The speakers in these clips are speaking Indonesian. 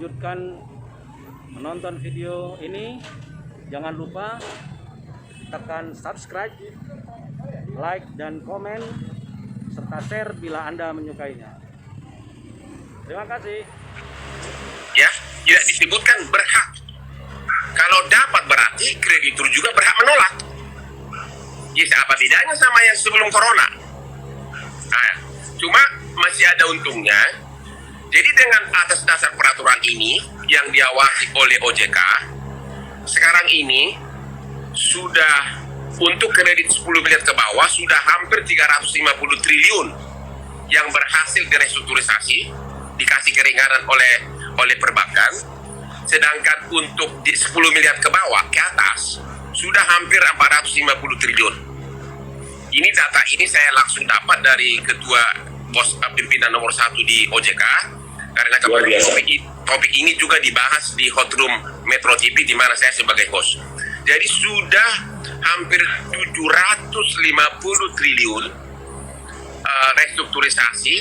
melanjutkan menonton video ini, jangan lupa tekan subscribe, like dan komen serta share bila Anda menyukainya. Terima kasih. Ya, tidak disebutkan berhak. Kalau dapat berarti kreditur juga berhak menolak. Ya, apa bedanya sama yang sebelum corona? Nah, cuma masih ada untungnya. Jadi dengan atas dasar peraturan ini yang diawasi oleh OJK, sekarang ini sudah untuk kredit 10 miliar ke bawah sudah hampir 350 triliun yang berhasil direstrukturisasi, dikasih keringanan oleh perbankan. Sedangkan untuk di 10 miliar ke bawah ke atas sudah hampir 450 triliun. Ini data ini saya langsung dapat dari ketua pimpinan nomor 1 di OJK, karena kemarin topik ini juga dibahas di Hot Room Metro TV di mana saya sebagai host. Jadi sudah hampir 750 triliun restrukturisasi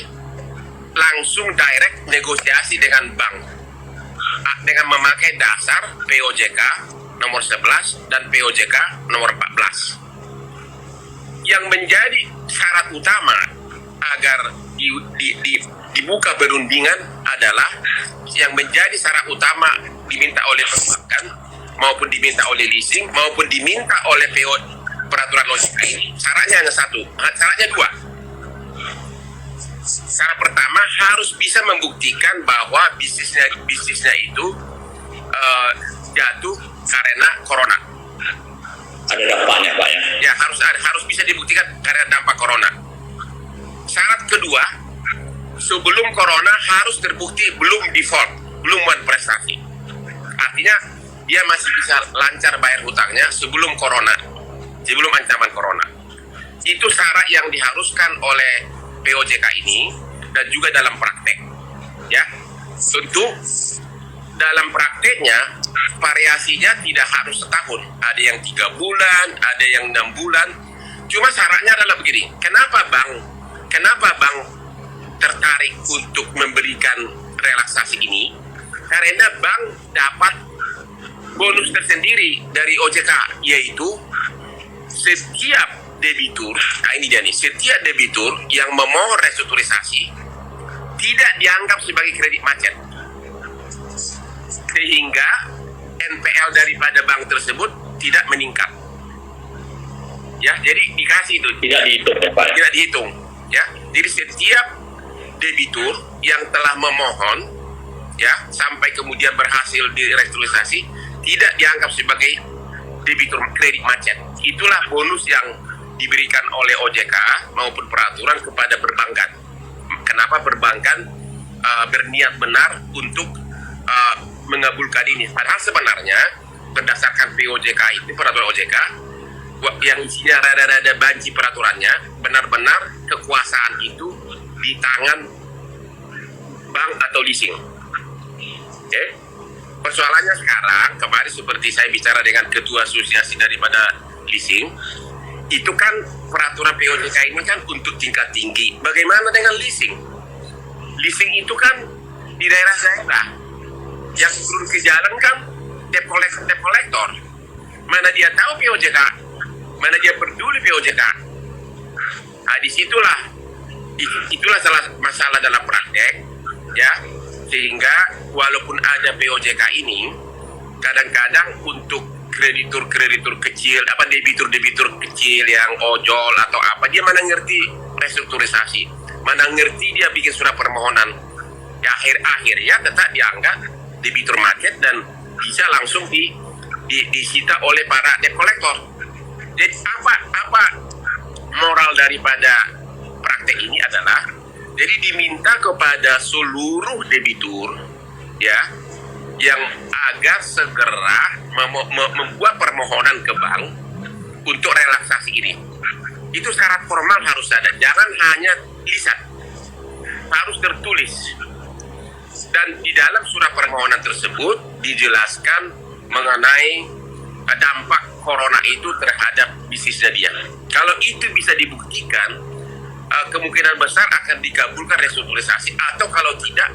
langsung direct negosiasi dengan bank dengan memakai dasar POJK nomor 11 dan POJK nomor 14. Yang menjadi syarat utama agar dibuka perundingan adalah yang menjadi syarat utama diminta oleh perbankan maupun diminta oleh leasing maupun diminta oleh PO peraturan OJK ini. Syaratnya hanya satu, syaratnya dua. Syarat pertama harus bisa membuktikan bahwa bisnisnya itu jatuh karena corona. Ada dampaknya, Pak ya? Ya, harus bisa dibuktikan karena dampak corona. Syarat kedua, sebelum corona harus terbukti belum default, belum prestasi. Artinya dia masih bisa lancar bayar hutangnya sebelum corona, sebelum ancaman corona. Itu syarat yang diharuskan oleh POJK ini dan juga dalam praktek. Ya, tentu dalam prakteknya variasinya tidak harus setahun. Ada yang 3 bulan, ada yang 6 bulan. Cuma syaratnya adalah begini. Kenapa bank tertarik untuk memberikan relaksasi ini? Karena bank dapat bonus tersendiri dari OJK, yaitu setiap debitur, setiap debitur yang memohon restrukturisasi tidak dianggap sebagai kredit macet, sehingga NPL daripada bank tersebut tidak meningkat. Ya, jadi dikasih itu Tidak dihitung ya, Pak? tidak dihitung. Ya, jadi setiap debitur yang telah memohon, ya, sampai kemudian berhasil direstrukturisasi tidak dianggap sebagai debitur kredit macet. Itulah bonus yang diberikan oleh OJK maupun peraturan kepada perbankan. Kenapa perbankan berniat benar untuk mengabulkan ini? Padahal sebenarnya berdasarkan POJK itu, peraturan OJK yang isinya rada-rada banci peraturannya, benar-benar kekuasaan itu di tangan bank atau leasing. Oke? Persoalannya sekarang, kemarin seperti saya bicara dengan ketua asosiasi daripada leasing, itu kan peraturan POJK ini kan untuk tingkat tinggi. Bagaimana dengan leasing? Leasing itu kan di daerah-daerah yang turun ke jalan kan debt collector. Mana dia tahu POJK? Mana dia peduli POJK? Nah, itulah salah masalah dalam praktek, ya. Sehingga walaupun ada POJK ini, kadang-kadang untuk kreditur kecil, debitur kecil yang ojol atau apa, dia mana ngerti restrukturisasi, mana ngerti dia bikin surat permohonan. Ya, akhirnya tetap dianggap debitur macet dan bisa langsung disita oleh para debt collector. Jadi apa moral daripada praktek ini adalah, jadi diminta kepada seluruh debitur, ya, yang agar segera membuat permohonan ke bank untuk relaksasi ini. Itu syarat formal harus ada, jangan hanya lisan, harus tertulis. Dan di dalam surat permohonan tersebut dijelaskan mengenai dampak corona itu terhadap bisnisnya dia. Kalau itu bisa dibuktikan, kemungkinan besar akan dikabulkan restrukturisasi, atau kalau tidak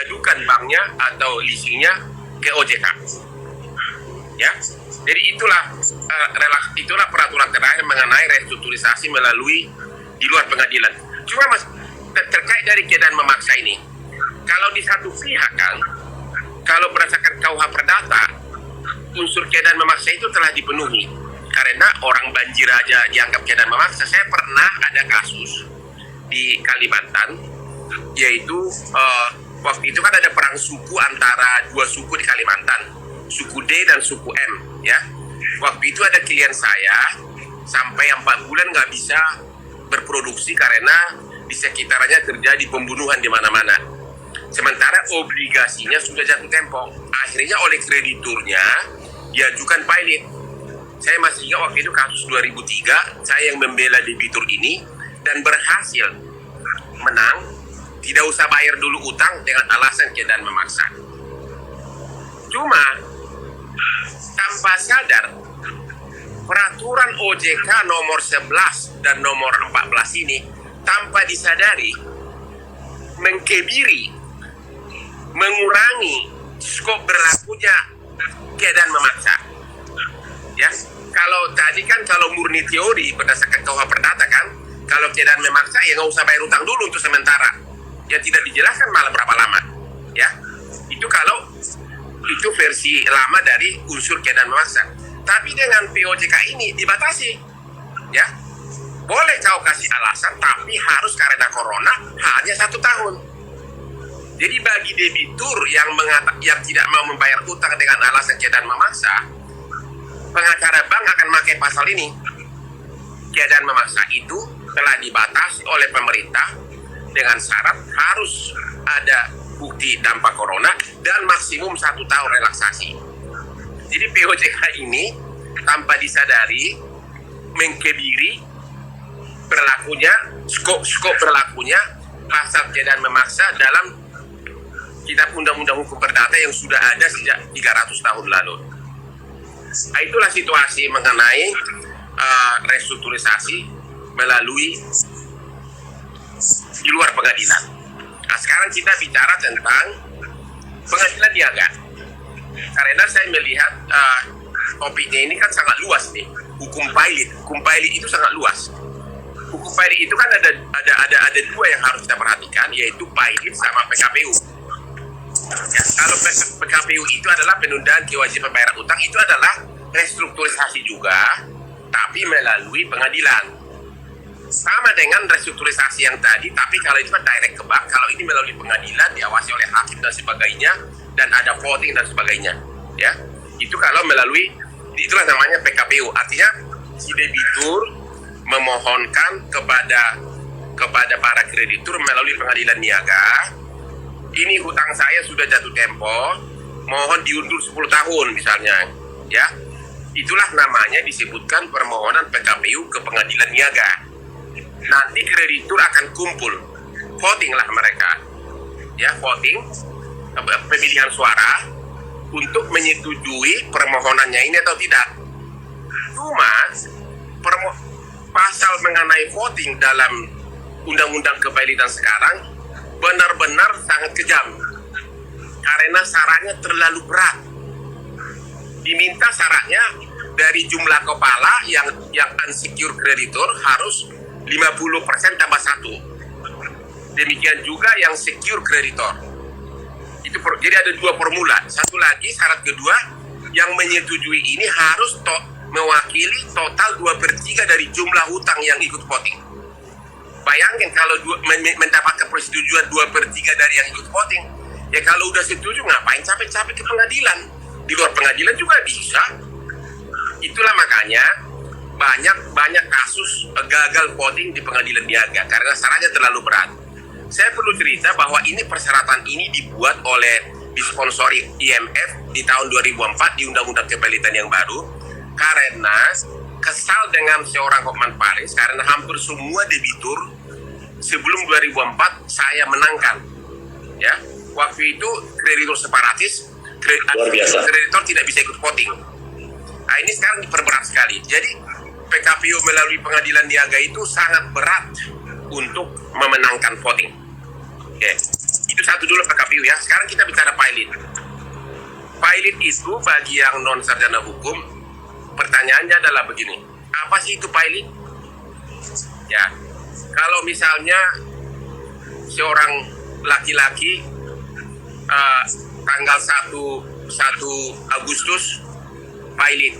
adukan banknya atau leasingnya ke OJK. Ya, jadi itulah peraturan terakhir mengenai restrukturisasi melalui di luar pengadilan. Cuma mas terkait dari keadaan memaksa ini, kalau di satu pihak kan, kalau berdasarkan KUH Perdata, unsur keadaan memaksa itu telah dipenuhi karena orang banjir aja dianggap keadaan memaksa. Saya pernah ada kasus di Kalimantan, yaitu waktu itu kan ada perang suku antara dua suku di Kalimantan, suku D dan suku M, ya. Waktu itu ada klien saya sampai 4 bulan nggak bisa berproduksi karena di sekitarnya terjadi pembunuhan di mana-mana. Sementara obligasinya sudah jatuh tempo. Akhirnya oleh krediturnya diajukan pilot. Saya masih ingat waktu itu kasus 2003, saya yang membela debitur ini dan berhasil menang, tidak usah bayar dulu utang dengan alasan keadaan memaksa. Cuma tanpa sadar, peraturan OJK nomor 11 dan nomor 14 ini tanpa disadari mengkebiri, mengurangi skop berlakunya keadaan memaksa. Ya, kalau tadi kan kalau murni teori berdasarkan KUH Perdata kan, kalau keadaan memaksa ya nggak usah bayar utang dulu untuk sementara. Ya tidak dijelaskan malah berapa lama. Ya, itu kalau itu versi lama dari unsur keadaan memaksa. Tapi dengan POJK ini dibatasi. Ya, boleh kau kasih alasan, tapi harus karena corona hanya 1 tahun. Jadi bagi debitur yang tidak mau membayar utang dengan alasan keadaan memaksa, pengacara bank akan pakai pasal ini. Keadaan memaksa itu telah dibatasi oleh pemerintah dengan syarat harus ada bukti dampak corona dan maksimum 1 tahun relaksasi. Jadi POJK ini tanpa disadari mengkebiri berlakunya skop berlakunya pasal keadaan memaksa dalam kitab undang-undang hukum perdata yang sudah ada sejak 300 tahun lalu. Nah, itulah situasi mengenai restrukturisasi melalui di luar pengadilan. Nah, sekarang kita bicara tentang pengadilan niaga. Karena saya melihat topiknya ini kan sangat luas nih. Hukum pilot itu sangat luas. Hukum pilot itu kan ada 2 yang harus kita perhatikan, yaitu pilot sama PKPU. Ya, kalau PKPU itu adalah penundaan kewajiban bayar utang, itu adalah restrukturisasi juga, tapi melalui pengadilan. Sama dengan restrukturisasi yang tadi, tapi kalau itu kan direct ke bank, kalau ini melalui pengadilan diawasi oleh hakim dan sebagainya, dan ada voting dan sebagainya. Ya, itu kalau melalui, itulah namanya PKPU. Artinya si debitur memohonkan kepada para kreditur melalui pengadilan niaga, ini hutang saya sudah jatuh tempo, mohon diundur 10 tahun misalnya, ya. Itulah namanya disebutkan permohonan PKPU ke pengadilan niaga. Nanti kreditur akan kumpul, voting lah mereka, ya, voting, pemilihan suara untuk menyetujui permohonannya ini atau tidak. Cuma pasal mengenai voting dalam undang-undang kepailitan sekarang benar-benar sangat kejam karena syaratnya terlalu berat. Diminta syaratnya dari jumlah kepala yang unsecured kreditor harus 50% tambah 1. Demikian juga yang secure kreditor. Jadi ada 2 formula. Satu lagi syarat kedua, yang menyetujui ini harus mewakili total 2/3 dari jumlah hutang yang ikut voting. Bayangin kalau mendapatkan persetujuan 2/3 dari yang ikut voting, ya kalau udah setuju ngapain capek-capek ke pengadilan? Di luar pengadilan juga bisa. Itulah makanya banyak kasus gagal voting di pengadilan niaga karena syaratnya terlalu berat. Saya perlu cerita bahwa ini persyaratan ini dibuat oleh disponsori IMF di tahun 2004 di Undang-Undang Kepailitan yang baru karena kesal dengan seorang Hotman Paris karena hampir semua debitur sebelum 2004 saya menangkan, ya. Waktu itu kreditor separatis, kreditor tidak bisa ikut voting. Nah, ini sekarang diperberat sekali. Jadi PKPU melalui pengadilan niaga itu sangat berat untuk memenangkan voting. Oke. Itu satu dulu PKPU ya. Sekarang kita bicara pilot. Pilot itu bagi yang non sarjana hukum, pertanyaannya adalah begini, apa sih itu pilot? Ya, kalau misalnya seorang laki-laki tanggal 1 Agustus pilot,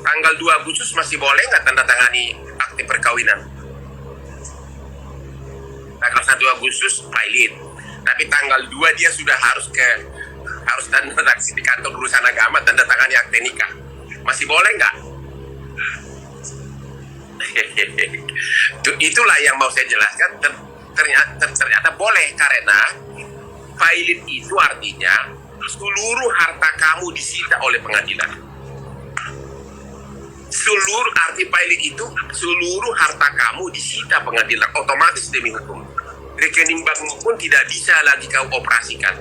tanggal 2 Agustus masih boleh nggak tanda tangani akte perkawinan? Tanggal 1 Agustus pilot, tapi tanggal 2 dia sudah harus tanda tangan di kantor urusan agama, tanda tangani akte nikah. Masih boleh nggak? Itulah yang mau saya jelaskan. Ternyata boleh, karena pilot itu artinya seluruh harta kamu disita oleh pengadilan. Seluruh arti pilot itu seluruh harta kamu disita pengadilan, otomatis demi hukum. Rekening bankmu pun tidak bisa lagi kau operasikan.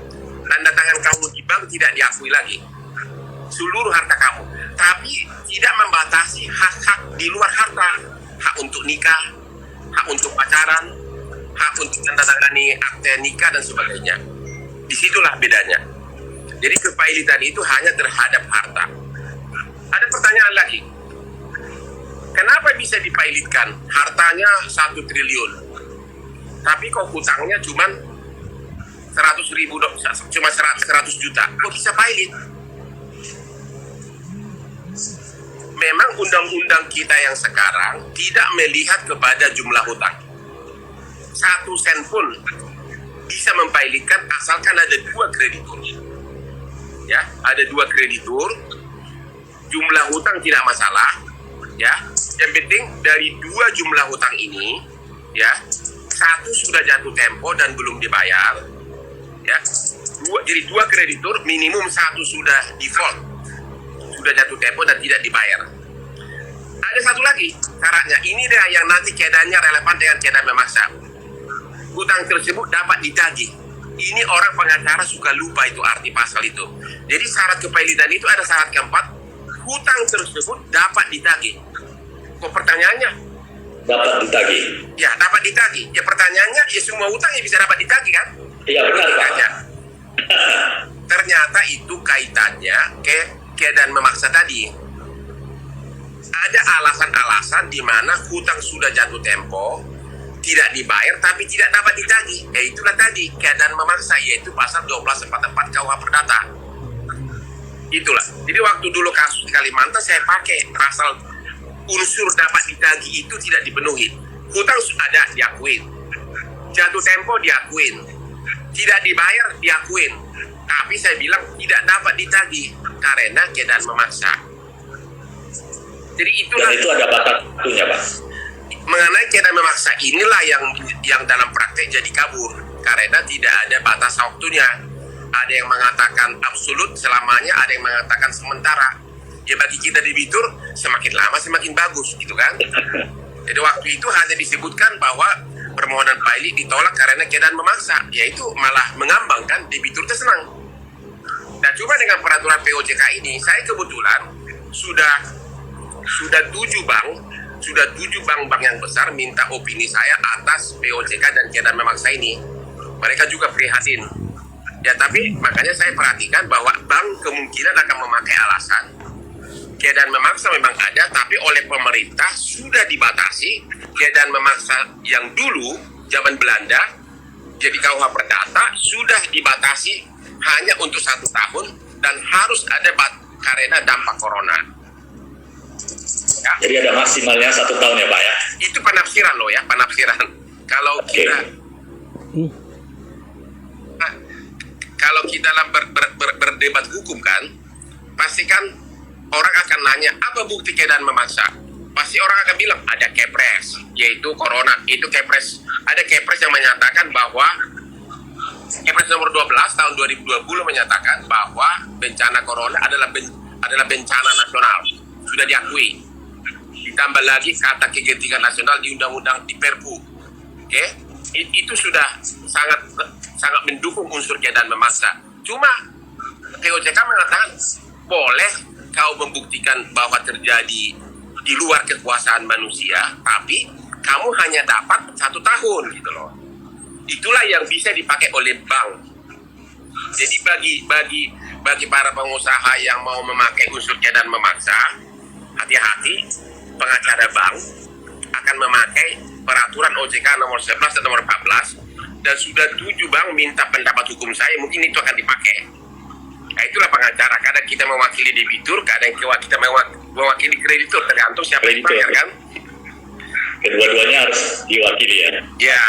Tanda tangan kamu di bank tidak diakui lagi. Seluruh harta kamu, tapi tidak membatasi hak-hak di luar harta. Hak untuk nikah, hak untuk pacaran, hak untuk tanda tangani akte nikah dan sebagainya. Disitulah bedanya. Jadi kepailitan itu hanya terhadap harta. Ada pertanyaan lagi. Kenapa bisa dipailitkan? Hartanya 1 triliun. Tapi kok hutangnya cuma 100.000, cuma 100 juta. Kok bisa pailit? Memang undang-undang kita yang sekarang tidak melihat kepada jumlah hutang. 1 sen pun bisa mempailitkan asalkan ada 2 kreditur. Ya, ada 2 kreditur. Jumlah hutang tidak masalah. Ya, yang penting dari 2 jumlah hutang ini, ya, 1 sudah jatuh tempo dan belum dibayar. Ya, jadi 2 kreditur, minimum 1 sudah default, sudah jatuh tempo dan tidak dibayar. Ada satu lagi syaratnya, ini dia yang nanti keadaannya relevan dengan keadaan memaksa. Hutang tersebut dapat ditagih. Ini orang pengacara suka lupa itu arti pasal itu. Jadi syarat kepailitan itu ada syarat keempat, hutang tersebut dapat ditagih. Kok pertanyaannya? Dapat ditagih. Ya, dapat ditagih. Ya pertanyaannya, ya semua hutang ya bisa dapat ditagih kan? Iya benar Pak. Ternyata itu kaitannya ke keadaan memaksa tadi. Ada alasan-alasan di mana hutang sudah jatuh tempo, tidak dibayar tapi tidak dapat ditagih. Ya itulah tadi keadaan memaksa, yaitu pasal 1244 KUH Perdata. Itulah. Jadi waktu dulu kasus di Kalimantan saya pakai pasal unsur dapat ditagih itu tidak dipenuhi. Hutang ada diakuin, jatuh tempo diakuin, tidak dibayar diakuin, tapi saya bilang tidak dapat ditagih karena keadaan memaksa. Jadi itulah. Dan itu ada batas waktunya Pak. Mengenai keadaan memaksa inilah yang dalam praktek jadi kabur karena tidak ada batas waktunya. Ada yang mengatakan absolut selamanya, ada yang mengatakan sementara. Ya bagi kita debitur semakin lama semakin bagus gitu kan. Jadi waktu itu hanya disebutkan bahwa permohonan pilot ditolak karena keadaan memaksa, yaitu malah mengambang kan, debitur itu senang. Nah cuma dengan peraturan POJK ini, saya kebetulan sudah 7 bank yang besar minta opini saya atas POJK dan keadaan memaksa ini. Mereka juga prihatin. Ya tapi makanya saya perhatikan bahwa bank kemungkinan akan memakai alasan keadaan memaksa memang ada, tapi oleh pemerintah sudah dibatasi. Keadaan memaksa yang dulu zaman Belanda jadi KUH Perdata sudah dibatasi hanya untuk 1 tahun dan harus ada karena dampak corona. Ya. Jadi ada maksimalnya 1 tahun ya Pak ya? Itu penafsiran loh ya, penafsiran. Kalau kita kalau kita dalam berdebat hukum kan, pasti kan orang akan nanya apa bukti keadaan memaksa. Pasti orang akan bilang ada kepres, yaitu corona. Itu kepres, ada kepres yang menyatakan bahwa kepres nomor 12 tahun 2020 menyatakan bahwa bencana corona adalah bencana nasional, sudah diakui. Ditambah lagi kata kegentingan nasional di undang-undang di Perpu. Oke? Itu sudah sangat mendukung unsur keadaan memaksa. Cuma POJK mengatakan boleh kau membuktikan bahwa terjadi di luar kekuasaan manusia, tapi kamu hanya dapat 1 tahun gitu loh. itulah yang bisa dipakai oleh bank. Jadi bagi para pengusaha yang mau memakai unsur cadang memaksa, hati-hati, pengacara bank akan memakai peraturan OJK nomor 11 dan nomor 14, dan sudah 7 bank minta pendapat hukum saya, mungkin itu akan dipakai. Nah, itulah pengacara, kadang kita mewakili debitur, kadang kita mewakili kreditur, tergantung siapa yang dibayar kan. Kedua-duanya harus diwakili ya. Ya,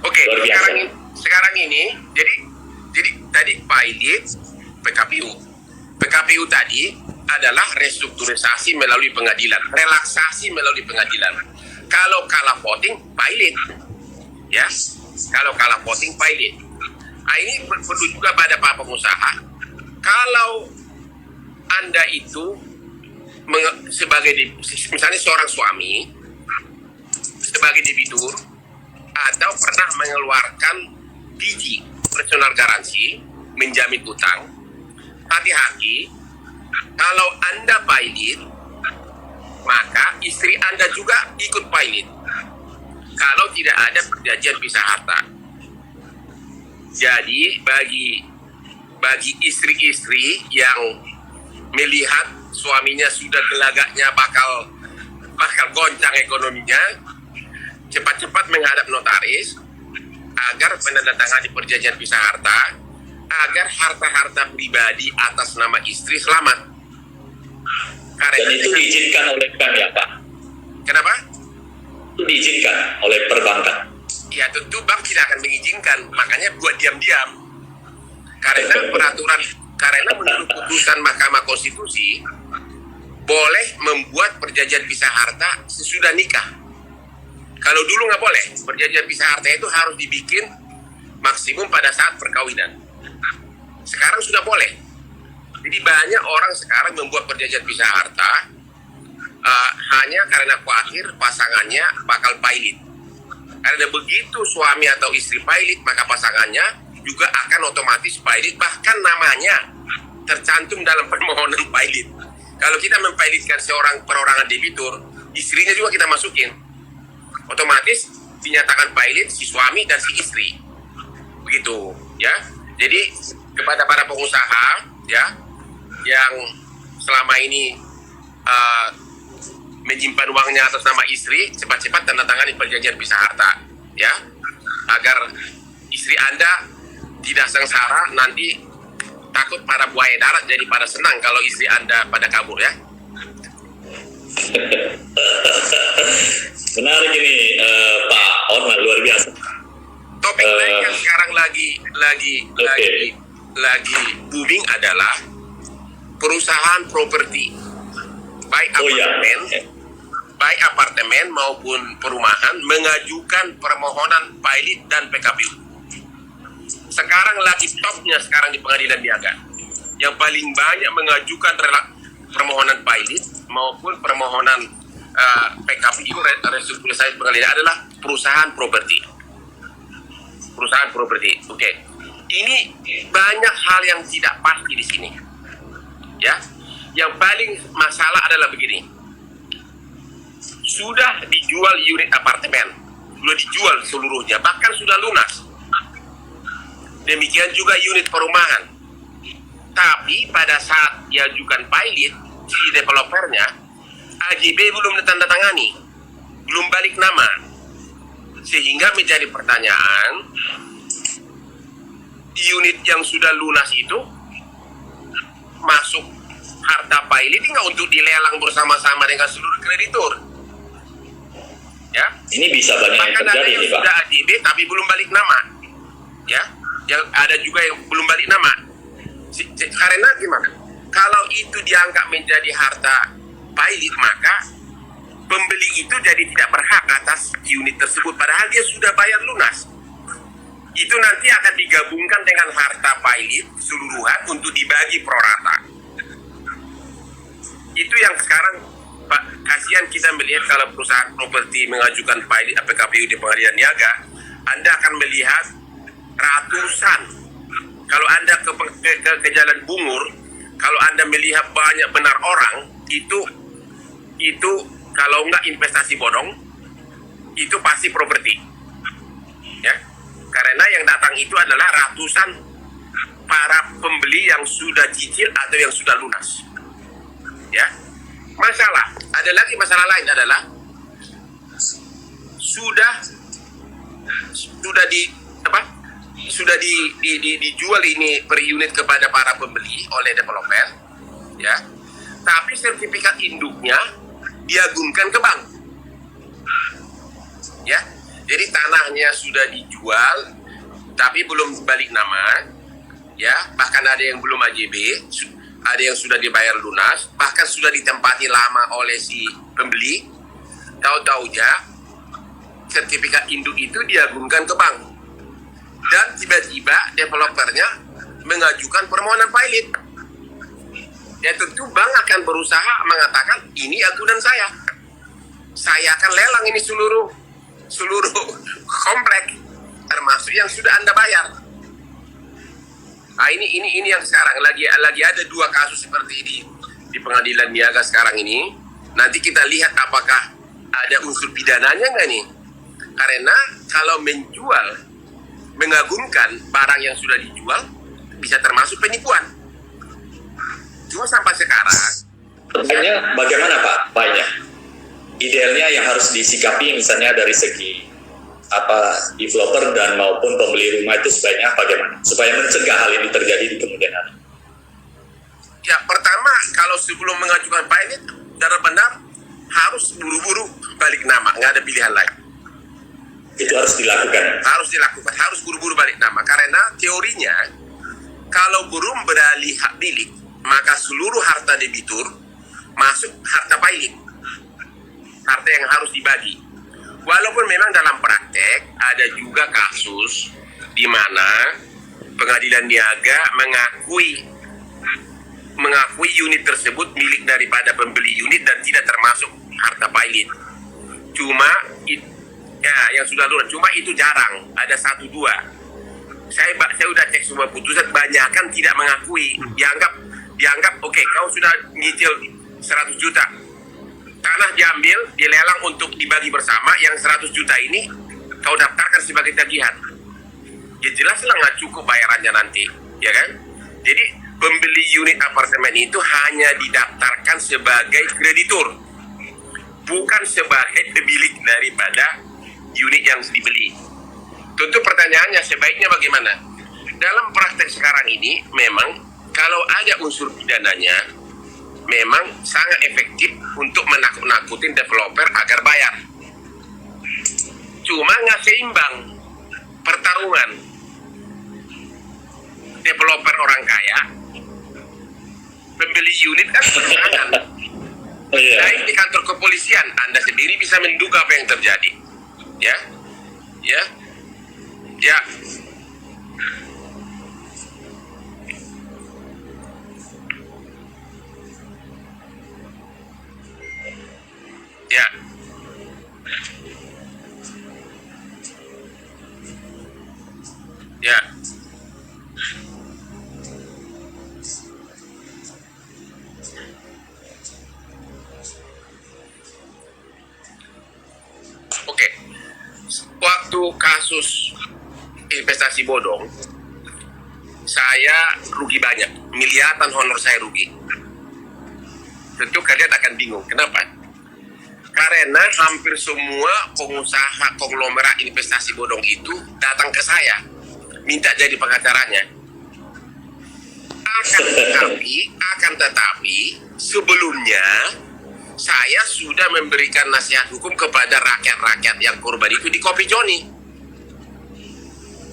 oke. Luar biasa. Sekarang ini, jadi tadi pilot PKPU tadi adalah restrukturisasi melalui pengadilan, relaksasi melalui pengadilan. Kalau kalah voting, pilot, ya. Kalau kalah voting, pilot. Nah, ini perlu juga pada para pengusaha. Kalau Anda itu sebagai misalnya seorang suami sebagai debitur atau pernah mengeluarkan PG, personal garansi, menjamin utang, hati-hati. Kalau Anda pilot, maka istri Anda juga ikut pilot kalau tidak ada perjanjian pisah harta. Jadi bagi istri-istri yang melihat suaminya sudah gelagaknya bakal goncang ekonominya, cepat-cepat menghadap notaris agar penandatangani perjanjian pisah harta, agar harta-harta pribadi atas nama istri selamat. Karena Dan itu diizinkan oleh bank ya Pak? Kenapa? Itu diizinkan oleh perbankan. Ya tentu bank tidak akan mengizinkan, makanya buat diam-diam. Karena menurut putusan Mahkamah Konstitusi boleh membuat perjanjian pisah harta sesudah nikah. Kalau dulu nggak boleh, perjanjian pisah harta itu harus dibikin maksimum pada saat perkawinan. Sekarang sudah boleh. Jadi banyak orang sekarang membuat perjanjian pisah harta hanya karena khawatir pasangannya bakal pilot. Karena begitu suami atau istri pilot, maka pasangannya juga akan otomatis pilot, bahkan namanya tercantum dalam permohonan pilot. Kalau kita mempilotkan seorang perorangan debitur, istrinya juga kita masukin, otomatis dinyatakan pilot si suami dan si istri, begitu ya. Jadi kepada para pengusaha ya yang selama ini menyimpan uangnya atas nama istri, cepat-cepat tanda tangani perjanjian pisah harta ya, agar istri Anda tidak sengsara, nanti takut para buaya darat jadi pada senang kalau istri Anda pada kabur ya. Menarik ini Pak Orman, luar biasa. Topik lain yang sekarang lagi booming adalah perusahaan properti, baik apartemen maupun perumahan mengajukan permohonan pilot dan PKPU. Sekarang lagi topnya sekarang di pengadilan niaga. Yang paling banyak mengajukan permohonan pilot maupun permohonan PKPU restrukturisasi pengadilan adalah perusahaan properti. Perusahaan properti. Oke. Ini banyak hal yang tidak pasti di sini. Ya. Yang paling masalah adalah begini. Sudah dijual unit apartemen, sudah dijual seluruhnya, bahkan sudah lunas. Demikian juga unit perumahan. Tapi pada saat diajukan pilot, si developernya, AJB belum ditandatangani, belum balik nama. Sehingga menjadi pertanyaan, unit yang sudah lunas itu masuk harta pilot nggak untuk dilelang bersama-sama dengan seluruh kreditur? Ya. Ini bisa banyak yang Bahkan ada terjadi yang nih Pak. sudah AJB tapi belum balik nama. Ya. Yang ada juga yang belum balik nama. Karena gimana? Kalau itu dianggap menjadi harta pilot, maka pembeli itu jadi tidak berhak atas unit tersebut, padahal dia sudah bayar lunas. Itu nanti akan digabungkan dengan harta pilot keseluruhan untuk dibagi pro rata. Itu yang sekarang Pak, kasihan kita melihat kalau perusahaan properti mengajukan pilot PKPU di pengadilan niaga, Anda akan melihat ratusan. Kalau Anda ke Jalan Bungur, kalau Anda melihat banyak benar orang, itu kalau nggak investasi bodong, itu pasti properti. Ya. Karena yang datang itu adalah ratusan para pembeli yang sudah cicil atau yang sudah lunas. Ya. Ada lagi masalah lain adalah sudah dijual ini per unit kepada para pembeli oleh developer, ya. Tapi sertifikat induknya diagunkan ke bank, ya. Jadi tanahnya sudah dijual, tapi belum balik nama, ya. Bahkan ada yang belum AJB, ada yang sudah dibayar lunas, bahkan sudah ditempati lama oleh si pembeli. Tahu-taunya sertifikat induk itu diagunkan ke bank. Dan tiba-tiba developernya mengajukan permohonan pilot. Ya tentu bank akan berusaha mengatakan ini agunan saya. Saya akan lelang ini seluruh komplek, termasuk yang sudah Anda bayar. Nah, ini yang sekarang lagi ada 2 kasus seperti ini di pengadilan niaga sekarang ini. Nanti kita lihat apakah ada unsur pidananya nggak nih? Karena kalau mengagumkan barang yang sudah dijual bisa termasuk penipuan. Cuma sampai sekarang Sebenarnya bagaimana Pak baiknya? Idealnya yang harus disikapi misalnya dari segi developer dan maupun pembeli rumah itu sebaiknya bagaimana supaya mencegah hal ini terjadi di kemudian hari? ya pertama, kalau sebelum mengajukan pilot benar-benar harus buru-buru balik nama, nggak ada pilihan lain. Itu harus dilakukan. Harus buru-buru balik nama. Karena teorinya, kalau belum beralih hak milik, maka seluruh harta debitur masuk harta pilot. Harta yang harus dibagi. Walaupun memang dalam praktek ada juga kasus di mana pengadilan niaga mengakui unit tersebut milik daripada pembeli unit dan tidak termasuk harta pilot. Cuma yang sudah lunas, cuma itu jarang, ada 1-2. Saya udah cek semua putusan, banyakan tidak mengakui, dianggap oke, kau sudah nyicil 100 juta, tanah diambil, dilelang untuk dibagi bersama, yang 100 juta ini kau daftarkan sebagai tagihan. Ya jelaslah nggak cukup bayarannya nanti, ya kan? Jadi pembeli unit apartemen itu hanya didaftarkan sebagai kreditur, bukan sebagai pemilik daripada unit yang dibeli. Tentu pertanyaannya sebaiknya bagaimana? Dalam praktek sekarang ini memang kalau ada unsur pidananya memang sangat efektif untuk menakut-nakutin developer agar bayar. Cuma nggak seimbang pertarungan. Developer orang kaya, pembeli unit kan berseberangan. Lain di kantor kepolisian, Anda sendiri bisa menduga apa yang terjadi. Ya. Oke. Waktu kasus investasi bodong, saya rugi banyak, miliaran honor saya rugi. Tentu kalian akan bingung, kenapa? Karena hampir semua pengusaha konglomerat investasi bodong itu datang ke saya, minta jadi pengacaranya. Akan tetapi sebelumnya saya sudah memberikan nasihat hukum kepada rakyat-rakyat yang korban itu di Kopi Joni.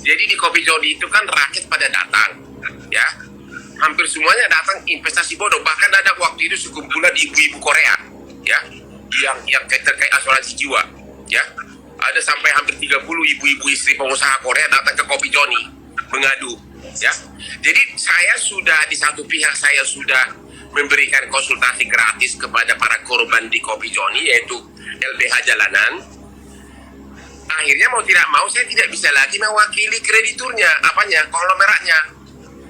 Jadi di Kopi Joni itu kan rakyat pada datang, ya. Hampir semuanya datang investasi bodong. Bahkan ada waktu itu sekumpulan ibu-ibu Korea, ya, yang terkait asuransi jiwa, ya. Ada sampai hampir 30 ibu-ibu istri pengusaha Korea datang ke Kopi Joni mengadu, ya. Jadi saya sudah di satu pihak saya sudah memberikan konsultasi gratis kepada para korban di Kopi Joni, yaitu LBH Jalanan. Akhirnya mau tidak mau saya tidak bisa lagi mewakili krediturnya, konglomeratnya.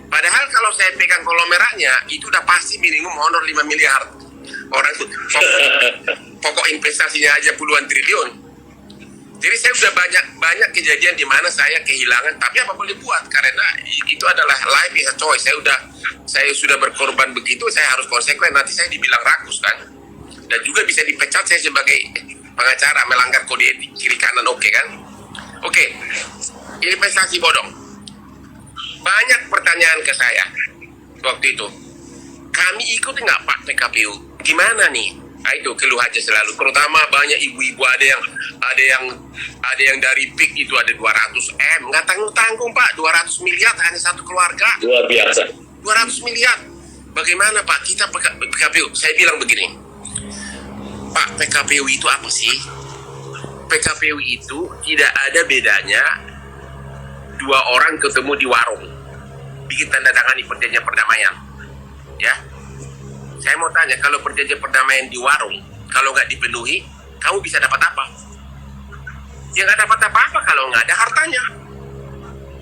Padahal kalau saya pegang konglomeratnya, itu udah pasti minimum honor 5 miliar. Orang itu pokok investasinya aja puluhan triliun. Jadi saya sudah banyak kejadian di mana saya kehilangan, tapi apa boleh buat, karena itu adalah life is a choice. Saya sudah berkorban begitu, saya harus konsekuen. Nanti saya dibilang rakus kan, dan juga bisa dipecat saya sebagai pengacara melanggar kode etik kiri kanan, oke kan? Oke, investasi bodong. Banyak pertanyaan ke saya waktu itu. Kami ikut nggak Pak PKPU? Gimana nih? Nah, itu keluh aja selalu. Terutama banyak ibu-ibu, ada yang dari PIK itu ada 200 M, nggak tanggung Pak, 200 miliar hanya satu keluarga. Luar biasa. 200 miliar. Bagaimana Pak? Kita PKPU. Saya bilang begini, Pak, PKPU itu apa sih? PKPU itu tidak ada bedanya dua orang ketemu di warung, bikin tanda tangani perjanjian perdamaian. Ya, saya mau tanya, kalau perjanjian perdamaian di warung, kalau nggak dipenuhi, kamu bisa dapat apa? Ya nggak dapat apa-apa kalau nggak ada hartanya.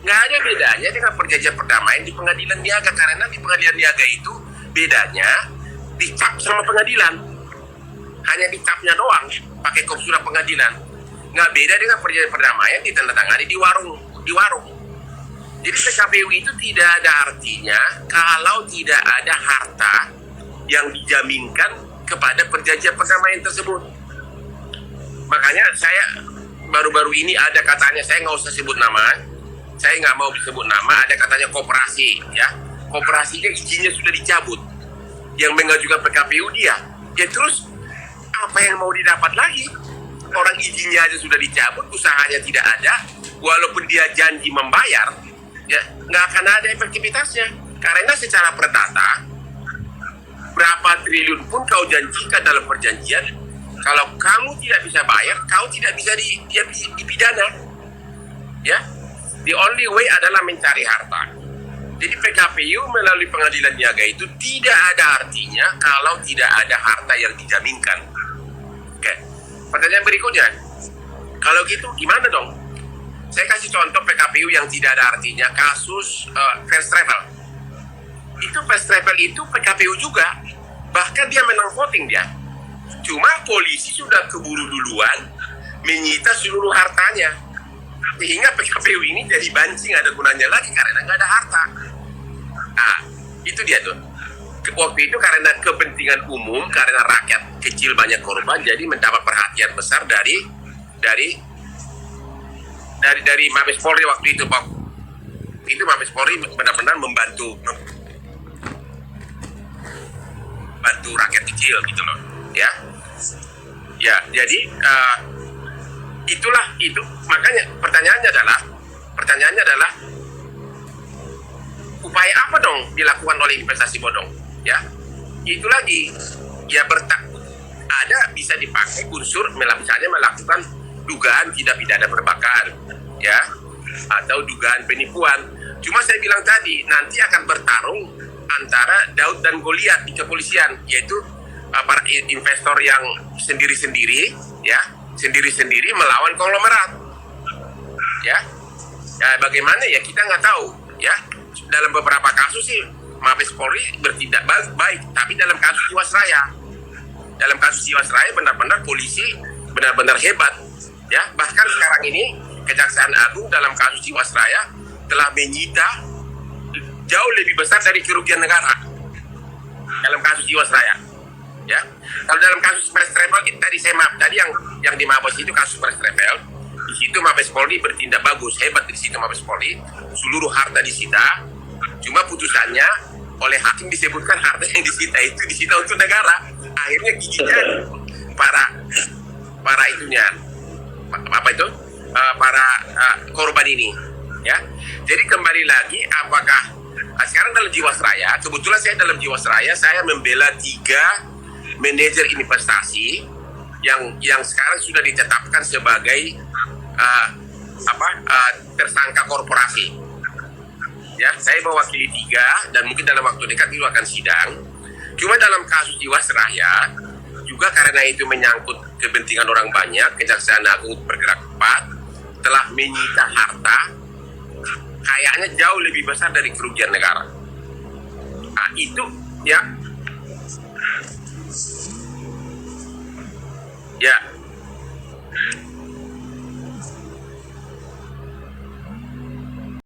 Nggak ada bedanya dengan perjanjian perdamaian di pengadilan niaga, karena di pengadilan niaga itu bedanya dicap sama pengadilan, hanya dicapnya doang, pakai kop surat pengadilan. Nggak beda dengan perjanjian perdamaian ditandatangani di warung. Jadi PKPU itu tidak ada artinya kalau tidak ada harta yang dijaminkan kepada perjanjian perdamaian tersebut. Makanya saya baru-baru ini ada katanya, saya nggak usah sebut nama, saya nggak mau disebut nama, ada katanya koperasi, ya, koperasinya izinnya sudah dicabut, yang mengajukan PKPU dia, ya terus apa yang mau didapat lagi? Orang izinnya aja sudah dicabut, usahanya tidak ada, walaupun dia janji membayar, ya nggak akan ada efektivitasnya, karena secara perdata berapa triliun pun kau janjikan dalam perjanjian, kalau kamu tidak bisa bayar, kau tidak bisa dipidana. Ya, the only way adalah mencari harta. Jadi PKPU melalui pengadilan niaga itu tidak ada artinya kalau tidak ada harta yang dijaminkan. Oke, pertanyaan berikutnya, kalau gitu gimana dong? Saya kasih contoh PKPU yang tidak ada artinya, kasus first travel. Itu first travel itu PKPU juga, bahkan dia menang voting dia. Cuma polisi sudah keburu duluan menyita seluruh hartanya, sehingga PKPU ini jadi banci, nggak ada gunanya lagi karena nggak ada harta. Nah, itu dia tuh. Waktu itu karena kepentingan umum, karena rakyat kecil banyak korban, jadi mendapat perhatian besar dari Mabes Polri waktu itu, Pak. Itu Mabes Polri benar-benar membantu rakyat kecil gitu loh, ya. Ya, jadi itu makanya pertanyaannya adalah upaya apa dong dilakukan oleh investasi bodong, ya. Itu lagi, ya ada bisa dipakai unsur misalnya melakukan dugaan tidak pidana berbakat, ya, atau dugaan penipuan. Cuma saya bilang tadi, nanti akan bertarung antara Daud dan Goliat di kepolisian, yaitu para investor yang sendiri-sendiri, ya, sendiri-sendiri melawan konglomerat, ya. Ya, bagaimana ya kita nggak tahu, ya. Dalam beberapa kasus sih Mabes Polri bertindak baik, tapi dalam kasus Jiwasraya benar-benar polisi benar-benar hebat, ya. Bahkan sekarang ini Kejaksaan Agung dalam kasus Jiwasraya telah menyita jauh lebih besar dari kerugian negara dalam kasus Jiwasraya, ya. Kalau dalam kasus first travel tadi yang di Mabes itu kasus first travel, di situ Mabes Polri bertindak bagus, hebat di situ Mabes Polri, seluruh harta disita. Cuma putusannya oleh hakim disebutkan harta yang disita itu disita untuk negara. Akhirnya giginya para itunya para korban ini, ya. Jadi kembali lagi, apakah sekarang dalam Jiwasraya, kebetulan saya dalam Jiwasraya saya membela 3 manajer investasi yang sekarang sudah ditetapkan sebagai tersangka korporasi. Ya, saya mewakili 3 dan mungkin dalam waktu dekat itu akan sidang. Cuma dalam kasus Jiwasraya juga karena itu menyangkut kepentingan orang banyak, Kejaksaan Agung bergerak cepat, telah menyita harta kayaknya jauh lebih besar dari kerugian negara. Nah, itu ya. Ya.